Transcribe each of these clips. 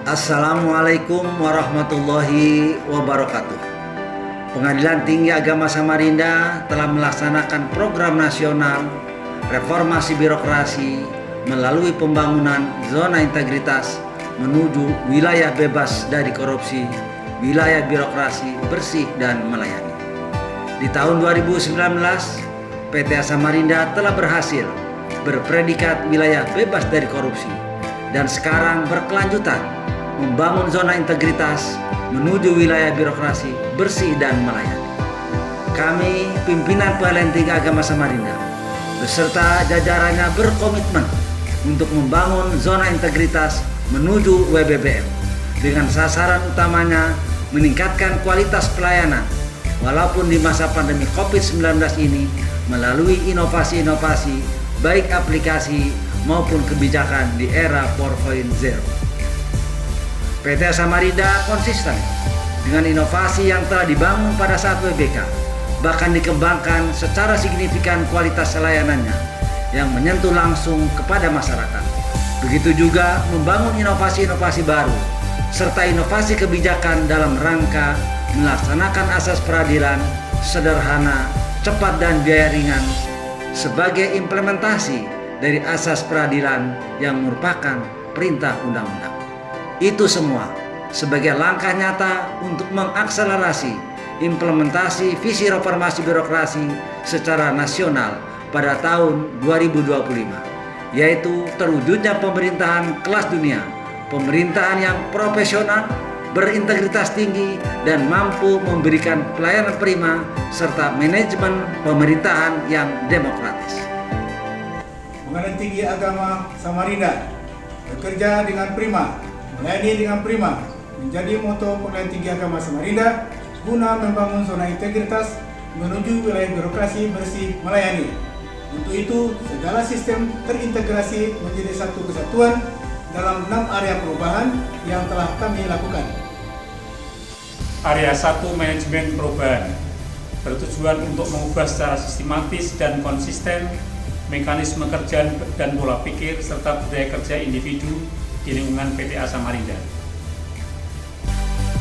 Assalamualaikum warahmatullahi wabarakatuh. Pengadilan Tinggi Agama Samarinda telah melaksanakan program nasional reformasi birokrasi melalui pembangunan zona integritas menuju wilayah bebas dari korupsi, wilayah birokrasi bersih dan melayani. Di tahun 2019, PT Samarinda telah berhasil berpredikat wilayah bebas dari korupsi dan sekarang berkelanjutan membangun zona integritas menuju wilayah birokrasi bersih dan melayani. Kami, pimpinan Pengadilan Tinggi Agama Samarinda, beserta jajarannya berkomitmen untuk membangun zona integritas menuju WBBM dengan sasaran utamanya meningkatkan kualitas pelayanan walaupun di masa pandemi COVID-19 ini melalui inovasi-inovasi baik aplikasi maupun kebijakan di era 4.0. PT Samarinda konsisten dengan inovasi yang telah dibangun pada saat WBK, bahkan dikembangkan secara signifikan kualitas layanannya yang menyentuh langsung kepada masyarakat. Begitu juga membangun inovasi-inovasi baru serta inovasi kebijakan dalam rangka melaksanakan asas peradilan sederhana, cepat dan biaya ringan sebagai implementasi dari asas peradilan yang merupakan perintah undang-undang. Itu semua sebagai langkah nyata untuk mengakselerasi implementasi visi reformasi birokrasi secara nasional pada tahun 2025, yaitu terwujudnya pemerintahan kelas dunia, pemerintahan yang profesional, berintegritas tinggi, dan mampu memberikan pelayanan prima, serta manajemen pemerintahan yang demokratis. Pengadilan Tinggi Agama Samarinda bekerja dengan prima, melayani dengan prima, menjadi moto Pengadilan Tinggi Agama Samarinda guna membangun zona integritas menuju wilayah birokrasi bersih melayani. Untuk itu, segala sistem terintegrasi menjadi satu kesatuan dalam 6 area perubahan yang telah kami lakukan. Area 1 manajemen perubahan bertujuan untuk mengubah secara sistematis dan konsisten mekanisme kerja dan pola pikir serta budaya kerja individu di lingkungan PTA Samarinda.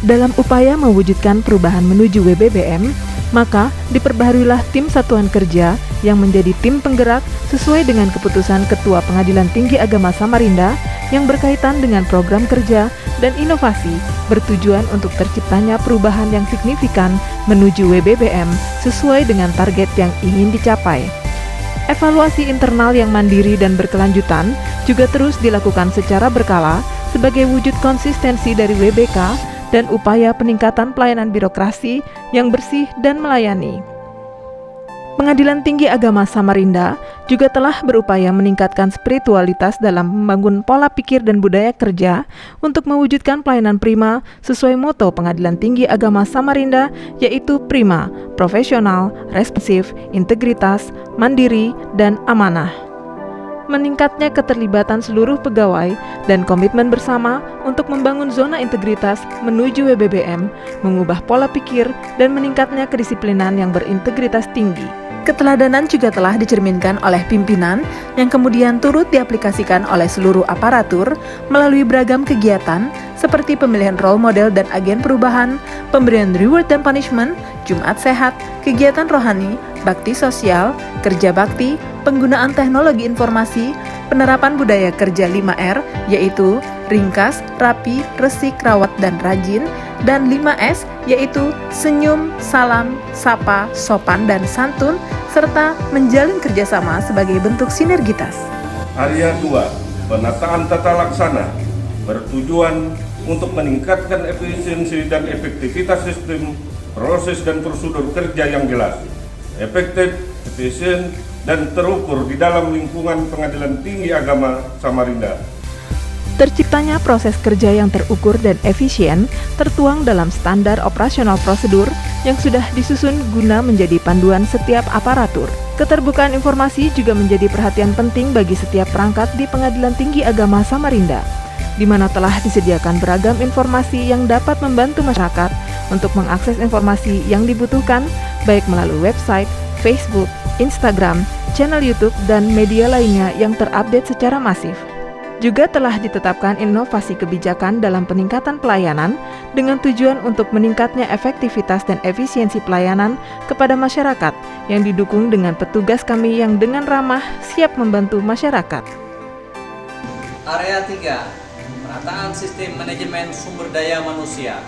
Dalam upaya mewujudkan perubahan menuju WBBM, maka diperbaharuilah tim satuan kerja yang menjadi tim penggerak sesuai dengan keputusan Ketua Pengadilan Tinggi Agama Samarinda yang berkaitan dengan program kerja dan inovasi bertujuan untuk terciptanya perubahan yang signifikan menuju WBBM sesuai dengan target yang ingin dicapai. Evaluasi internal yang mandiri dan berkelanjutan juga terus dilakukan secara berkala sebagai wujud konsistensi dari WBK dan upaya peningkatan pelayanan birokrasi yang bersih dan melayani. Pengadilan Tinggi Agama Samarinda juga telah berupaya meningkatkan spiritualitas dalam membangun pola pikir dan budaya kerja untuk mewujudkan pelayanan prima sesuai moto Pengadilan Tinggi Agama Samarinda, yaitu prima, profesional, responsif, integritas, mandiri, dan amanah. Meningkatnya keterlibatan seluruh pegawai dan komitmen bersama untuk membangun zona integritas menuju WBBM, mengubah pola pikir dan meningkatnya kedisiplinan yang berintegritas tinggi. Keteladanan juga telah dicerminkan oleh pimpinan yang kemudian turut diaplikasikan oleh seluruh aparatur melalui beragam kegiatan seperti pemilihan role model dan agen perubahan, pemberian reward dan punishment, Jumat Sehat, kegiatan rohani, bakti sosial, kerja bakti, penggunaan teknologi informasi, penerapan budaya kerja 5R, yaitu ringkas, rapi, resik, rawat, dan rajin, dan 5S, yaitu senyum, salam, sapa, sopan, dan santun, serta menjalin kerjasama sebagai bentuk sinergitas. Area 2, penataan tata laksana, bertujuan untuk meningkatkan efisiensi dan efektivitas sistem, proses dan prosedur kerja yang jelas, efektif, efisien, dan terukur di dalam lingkungan Pengadilan Tinggi Agama Samarinda. Terciptanya proses kerja yang terukur dan efisien tertuang dalam standar operasional prosedur yang sudah disusun guna menjadi panduan setiap aparatur. Keterbukaan informasi juga menjadi perhatian penting bagi setiap perangkat di Pengadilan Tinggi Agama Samarinda, di mana telah disediakan beragam informasi yang dapat membantu masyarakat untuk mengakses informasi yang dibutuhkan, baik melalui website, Facebook, Instagram, channel YouTube, dan media lainnya yang terupdate secara masif. Juga telah ditetapkan inovasi kebijakan dalam peningkatan pelayanan dengan tujuan untuk meningkatnya efektivitas dan efisiensi pelayanan kepada masyarakat yang didukung dengan petugas kami yang dengan ramah siap membantu masyarakat. Area 3, penataan sistem manajemen sumber daya manusia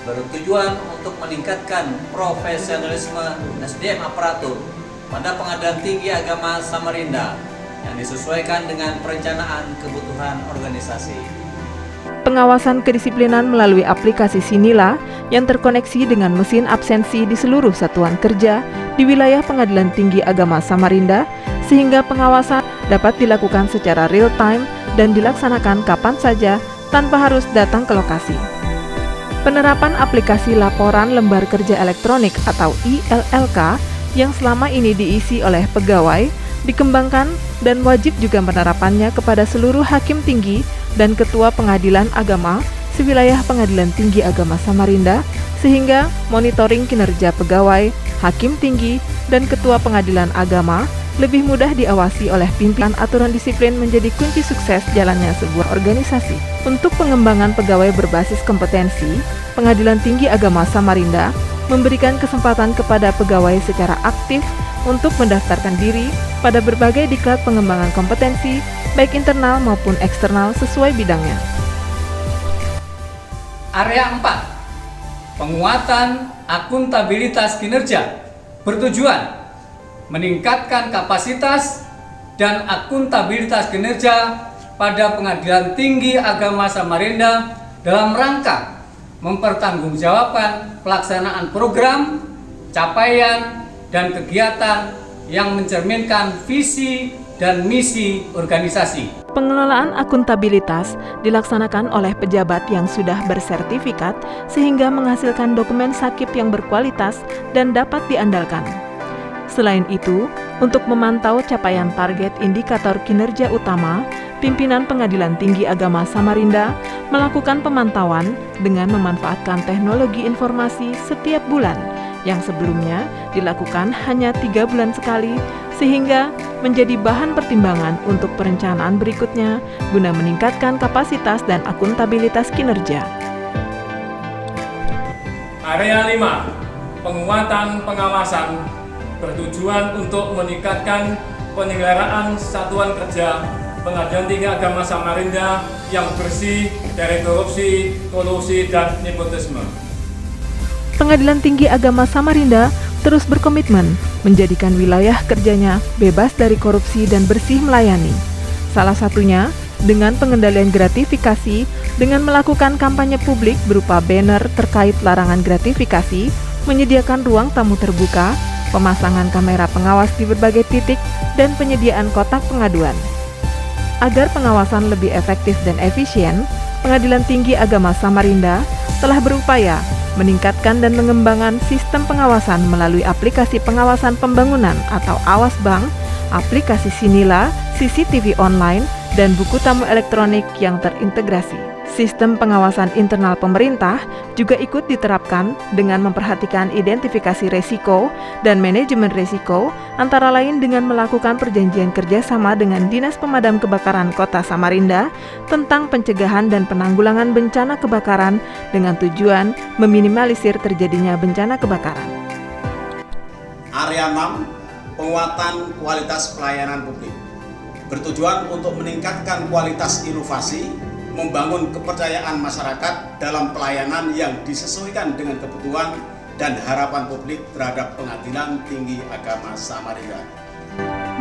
bertujuan untuk meningkatkan profesionalisme SDM aparatur pada Pengadilan Tinggi Agama Samarinda yang disesuaikan dengan perencanaan kebutuhan organisasi. Pengawasan kedisiplinan melalui aplikasi Sinila yang terkoneksi dengan mesin absensi di seluruh satuan kerja di wilayah Pengadilan Tinggi Agama Samarinda, sehingga pengawasan dapat dilakukan secara real time dan dilaksanakan kapan saja tanpa harus datang ke lokasi. Penerapan aplikasi laporan lembar kerja elektronik atau ILLK yang selama ini diisi oleh pegawai dikembangkan dan wajib juga penerapannya kepada seluruh hakim tinggi dan ketua pengadilan agama sewilayah Pengadilan Tinggi Agama Samarinda, sehingga monitoring kinerja pegawai, hakim tinggi, dan ketua pengadilan agama lebih mudah diawasi oleh pimpinan. Aturan disiplin menjadi kunci sukses jalannya sebuah organisasi. Untuk pengembangan pegawai berbasis kompetensi, Pengadilan Tinggi Agama Samarinda memberikan kesempatan kepada pegawai secara aktif untuk mendaftarkan diri pada berbagai diklat pengembangan kompetensi, baik internal maupun eksternal sesuai bidangnya. Area 4, penguatan akuntabilitas kinerja bertujuan meningkatkan kapasitas dan akuntabilitas kinerja pada Pengadilan Tinggi Agama Samarinda dalam rangka mempertanggungjawabkan pelaksanaan program, capaian, dan kegiatan yang mencerminkan visi dan misi organisasi. Pengelolaan akuntabilitas dilaksanakan oleh pejabat yang sudah bersertifikat sehingga menghasilkan dokumen sakip yang berkualitas dan dapat diandalkan. Selain itu, untuk memantau capaian target indikator kinerja utama, pimpinan Pengadilan Tinggi Agama Samarinda melakukan pemantauan dengan memanfaatkan teknologi informasi setiap bulan yang sebelumnya dilakukan hanya 3 bulan sekali, sehingga menjadi bahan pertimbangan untuk perencanaan berikutnya guna meningkatkan kapasitas dan akuntabilitas kinerja. Area 5, penguatan pengawasan bertujuan untuk meningkatkan penyelenggaraan satuan kerja Pengadilan Tinggi Agama Samarinda yang bersih dari korupsi, kolusi, dan nepotisme. Pengadilan Tinggi Agama Samarinda terus berkomitmen menjadikan wilayah kerjanya bebas dari korupsi dan bersih melayani. Salah satunya dengan pengendalian gratifikasi dengan melakukan kampanye publik berupa banner terkait larangan gratifikasi, menyediakan ruang tamu terbuka, pemasangan kamera pengawas di berbagai titik, dan penyediaan kotak pengaduan. Agar pengawasan lebih efektif dan efisien, Pengadilan Tinggi Agama Samarinda telah berupaya meningkatkan dan mengembangkan sistem pengawasan melalui aplikasi pengawasan pembangunan atau Awas Bank, aplikasi Sinila, CCTV online, dan buku tamu elektronik yang terintegrasi. Sistem pengawasan internal pemerintah juga ikut diterapkan dengan memperhatikan identifikasi resiko dan manajemen resiko, antara lain dengan melakukan perjanjian kerjasama dengan Dinas Pemadam Kebakaran Kota Samarinda tentang pencegahan dan penanggulangan bencana kebakaran dengan tujuan meminimalisir terjadinya bencana kebakaran. Area 6, penguatan kualitas pelayanan publik bertujuan untuk meningkatkan kualitas inovasi, membangun kepercayaan masyarakat dalam pelayanan yang disesuaikan dengan kebutuhan dan harapan publik terhadap Pengadilan Tinggi Agama Samarinda.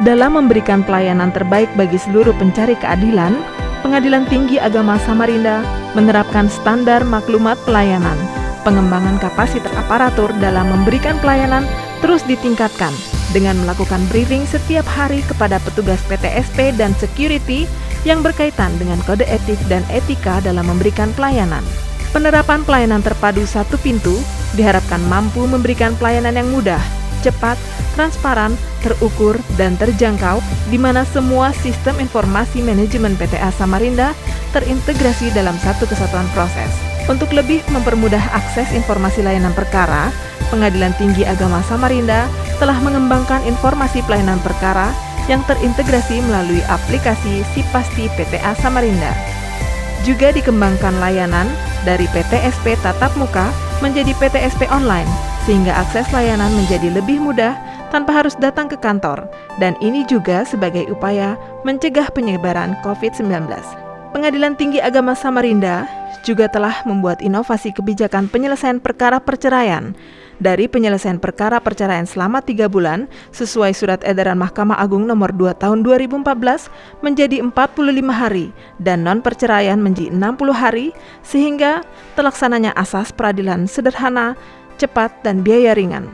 Dalam memberikan pelayanan terbaik bagi seluruh pencari keadilan, Pengadilan Tinggi Agama Samarinda menerapkan standar maklumat pelayanan. Pengembangan kapasitas aparatur dalam memberikan pelayanan terus ditingkatkan dengan melakukan briefing setiap hari kepada petugas PTSP dan security yang berkaitan dengan kode etik dan etika dalam memberikan pelayanan. Penerapan pelayanan terpadu satu pintu diharapkan mampu memberikan pelayanan yang mudah, cepat, transparan, terukur, dan terjangkau, di mana semua sistem informasi manajemen PTA Samarinda terintegrasi dalam satu kesatuan proses. Untuk lebih mempermudah akses informasi layanan perkara, Pengadilan Tinggi Agama Samarinda telah mengembangkan informasi pelayanan perkara yang terintegrasi melalui aplikasi Sipasti PTA Samarinda. Juga dikembangkan layanan dari PTSP tatap muka menjadi PTSP online, sehingga akses layanan menjadi lebih mudah tanpa harus datang ke kantor, dan ini juga sebagai upaya mencegah penyebaran COVID-19. Pengadilan Tinggi Agama Samarinda juga telah membuat inovasi kebijakan penyelesaian perkara perceraian. Dari penyelesaian perkara perceraian selama 3 bulan sesuai Surat Edaran Mahkamah Agung nomor 2 tahun 2014 menjadi 45 hari dan non-perceraian menjadi 60 hari, sehingga terlaksananya asas peradilan sederhana, cepat, dan biaya ringan.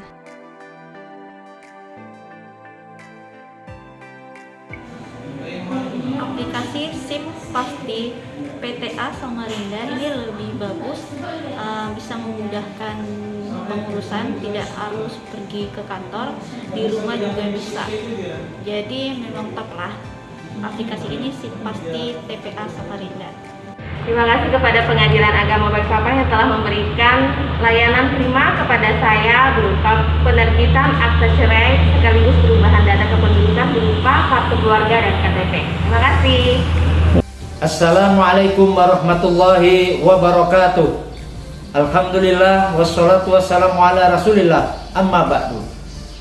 Aplikasi Sipasti PTA Samarinda ini lebih bagus, bisa memudahkan pengurusan, tidak harus pergi ke kantor, di rumah juga bisa. Jadi memang top lah aplikasi ini, Sipasti TPA Samarinda. Terima kasih kepada Pengadilan Agama Balikpapan yang telah memberikan layanan prima kepada saya berupa penerbitan akte cerai sekaligus perubahan data kependudukan berupa kartu keluarga dan KTP. Terima kasih. Assalamualaikum warahmatullahi wabarakatuh. Alhamdulillah wassalatu wassalamu ala rasulillah, amma ba'du.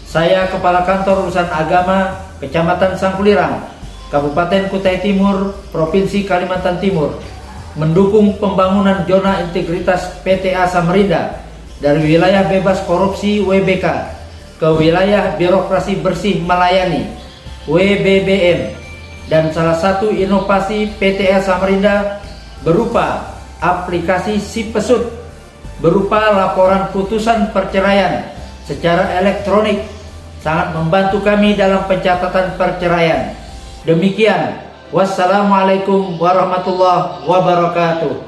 Saya Kepala Kantor Urusan Agama Kecamatan Sangkulirang, Kabupaten Kutai Timur, Provinsi Kalimantan Timur, mendukung pembangunan zona integritas PTA Samarinda dari wilayah bebas korupsi WBK ke wilayah birokrasi bersih melayani WBBM, dan salah satu inovasi PTA Samarinda berupa aplikasi Sipesut berupa laporan putusan perceraian secara elektronik sangat membantu kami dalam pencatatan perceraian. Demikian. Wassalamualaikum warahmatullahi wabarakatuh.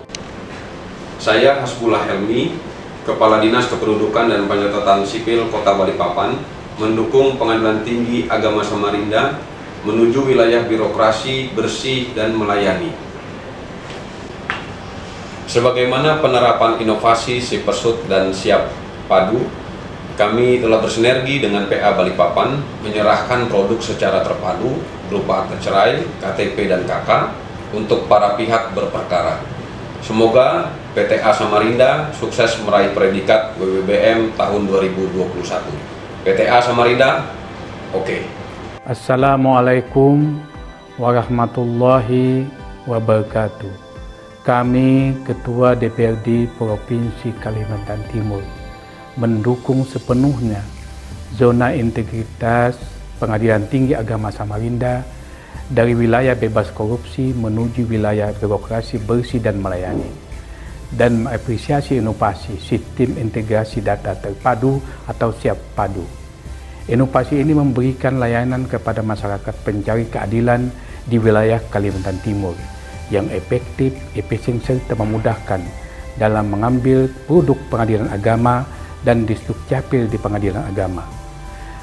Saya Hasbullah Helmi, Kepala Dinas Kependudukan dan Pencatatan Sipil Kota Balikpapan, mendukung Pengadilan Tinggi Agama Samarinda menuju wilayah birokrasi bersih dan melayani. Sebagaimana penerapan inovasi Sipesut dan Siap Padu, kami telah bersinergi dengan PA Balikpapan menyerahkan produk secara terpadu berupa akte cerai, KTP, dan KK untuk para pihak berperkara. Semoga PTA Samarinda sukses meraih predikat WBBM tahun 2021. PTA Samarinda, oke. Assalamualaikum warahmatullahi wabarakatuh. Kami Ketua DPRD Provinsi Kalimantan Timur mendukung sepenuhnya zona integritas Pengadilan Tinggi Agama Samarinda dari wilayah bebas korupsi menuju wilayah birokrasi bersih dan melayani, dan mengapresiasi inovasi sistem integrasi data terpadu atau Siap Padu. Inovasi ini memberikan layanan kepada masyarakat pencari keadilan di wilayah Kalimantan Timur yang efektif, efisien, serta memudahkan dalam mengambil produk pengadilan agama dan Disdukcapil di pengadilan agama.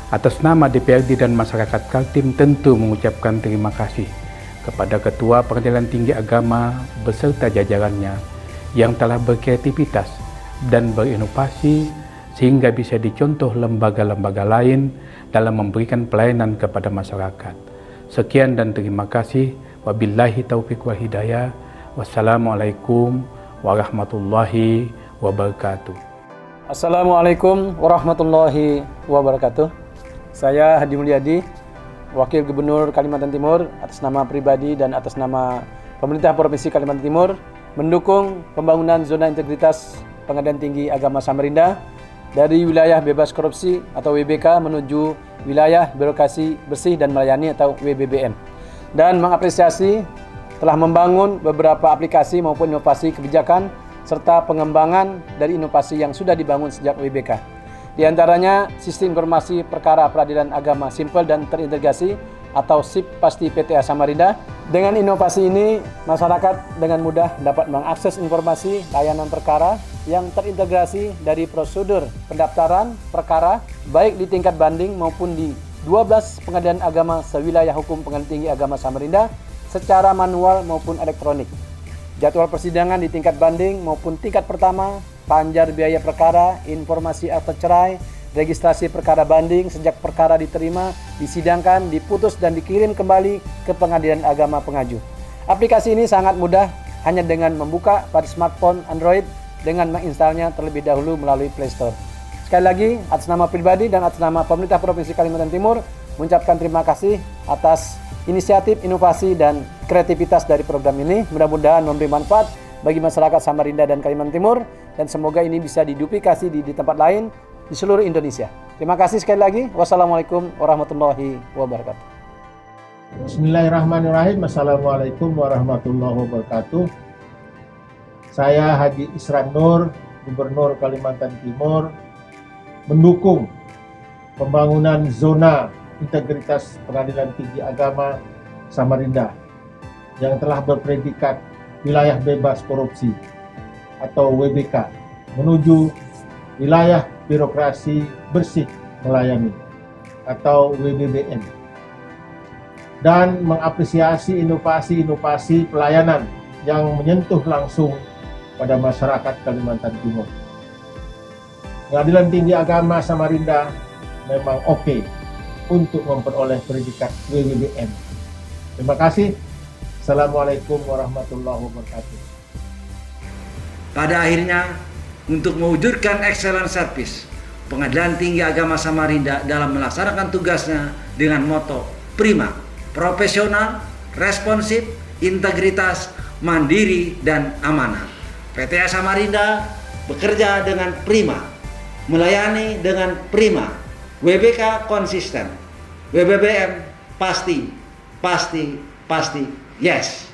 Atas nama DPRD dan masyarakat Kaltim tentu mengucapkan terima kasih kepada Ketua Pengadilan Tinggi Agama beserta jajarannya yang telah berkreativitas dan berinovasi sehingga bisa dicontoh lembaga-lembaga lain dalam memberikan pelayanan kepada masyarakat. Sekian dan terima kasih. Wabillahi taufiq wal hidayah. Wassalamualaikum warahmatullahi wabarakatuh. Assalamualaikum warahmatullahi wabarakatuh. Saya Hadi Mulyadi, Wakil Gubernur Kalimantan Timur, atas nama pribadi dan atas nama Pemerintah Provinsi Kalimantan Timur, mendukung pembangunan zona integritas Pengadilan Tinggi Agama Samarinda dari wilayah bebas korupsi atau WBK menuju wilayah birokrasi bersih dan melayani atau WBBM, dan mengapresiasi telah membangun beberapa aplikasi maupun inovasi kebijakan serta pengembangan dari inovasi yang sudah dibangun sejak WBK. Di antaranya Sistem Informasi Perkara Peradilan Agama Simpel dan Terintegrasi atau Sipasti PTA Samarinda. Dengan inovasi ini, masyarakat dengan mudah dapat mengakses informasi layanan perkara yang terintegrasi dari prosedur pendaftaran perkara baik di tingkat banding maupun di 12 pengadilan agama sewilayah hukum Pengadilan Tinggi Agama Samarinda secara manual maupun elektronik. Jadwal persidangan di tingkat banding maupun tingkat pertama, panjar biaya perkara, informasi akte cerai, registrasi perkara banding sejak perkara diterima, disidangkan, diputus dan dikirim kembali ke Pengadilan Agama Pengaju. Aplikasi ini sangat mudah, hanya dengan membuka pada smartphone Android dengan menginstalnya terlebih dahulu melalui Play Store. Sekali lagi, atas nama pribadi dan atas nama pemerintah Provinsi Kalimantan Timur, mengucapkan terima kasih atas inisiatif, inovasi, dan kreativitas dari program ini. Mudah-mudahan memberi manfaat bagi masyarakat Samarinda dan Kalimantan Timur, dan semoga ini bisa diduplikasi di tempat lain di seluruh Indonesia. Terima kasih sekali lagi. Wassalamualaikum warahmatullahi wabarakatuh. Bismillahirrahmanirrahim. Assalamualaikum warahmatullahi wabarakatuh. Saya Haji Isran Nur, Gubernur Kalimantan Timur, mendukung pembangunan zona integritas Pengadilan Tinggi Agama Samarinda yang telah berpredikat wilayah bebas korupsi atau WBK menuju wilayah birokrasi bersih melayani atau WBBM, dan mengapresiasi inovasi-inovasi pelayanan yang menyentuh langsung pada masyarakat Kalimantan Timur. Pengadilan Tinggi Agama Samarinda memang oke untuk memperoleh predikat WBBM. Terima kasih. Assalamualaikum warahmatullahi wabarakatuh. Pada akhirnya, untuk mewujudkan excellent service, Pengadilan Tinggi Agama Samarinda dalam melaksanakan tugasnya dengan moto prima, profesional, responsif, integritas, mandiri, dan amanah. PTA Samarinda bekerja dengan prima, melayani dengan prima, WBK konsisten, WBBM pasti, yes.